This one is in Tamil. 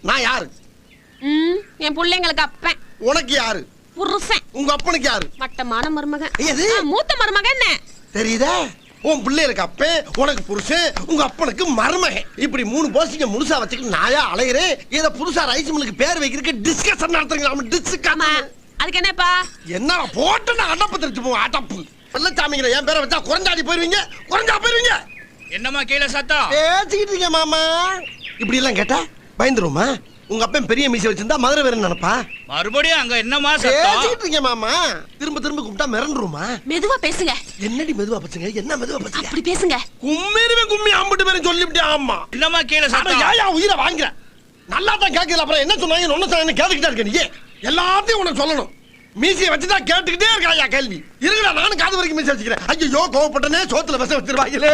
நான் யாரு? என் பிள்ளைங்களுக்கு அப்பன். உனக்கு யாரு? புருஷன். உங்க அப்பனுக்கு யாரு? மட்டமான மருமகன். எது? மூத்த மருமகன். என்ன தெரியுதா? உன் பிள்ளைகளுக்கு அப்பன், உனக்கு புருஷன், உங்க அப்பனுக்கு மருமகன். இப்படி 3 போஸ்டிங்க முழுசா வச்சுக்கிட்டு நாயா அலையிறேன். இத புதுசா ரைஸ் மில்லுக்கு பேர் வைக்கிறதுக்கு டிஸ்கஷன் நடத்துறீங்களா? அதுக்கு என்னப்பா? என்ன போட்டு நான் அடப்பு தெரிச்சு போவோம். அடப்பு வெள்ளச்சாமிங்கிற என் பேரை வச்சா குறைஞ்சாடி போயிருவீங்க. குறைஞ்சா போயிருவீங்க. என்னம்மா கீழே சத்தம் பேசிக்கிட்டு இருக்கீங்க மாமா. இப்படி எல்லாம் கேட்டா பயந்துருமா? உங்க அப்பன் பெரிய மீசை வச்சிருந்தா மதுரை வேற நினைப்பா. மறுபடியும் அங்க என்னம்மா சத்தம்? பேசிக்கிட்டு இருக்கீங்க மாமா. திரும்ப திரும்ப கூப்பிட்டா மிரண்டுருமா? மெதுவா பேசுங்க. என்னடி மெதுவா பேசுங்க? என்ன மெதுவா பேசுங்க? அப்படி பேசுங்க. கும்மிருவே கும்மி அம்பிட்டு பேரும் சொல்லிவிட்டே. ஆமா என்னம்மா கீழே சத்தம்? ஏயா உயிரை வாங்குற? நல்லா தான் கேட்கல. அப்புறம் என்ன சொன்னாங்க? ஒன்னு சொன்னாங்க கேட்டுக்கிட்டே இருக்க. நீ எல்லாத்தையும் உனக்கு சொல்லணும். மீசியை வச்சுதான் கேட்டுக்கிட்டே இருக்கா கேள்வி. இருக்குடா நானும் காது வரைக்கும் மீசி வச்சுக்கிறேன். ஐயோ கோவப்பட்டனே, சோத்துல விஷம் வச்சிருவாங்களே.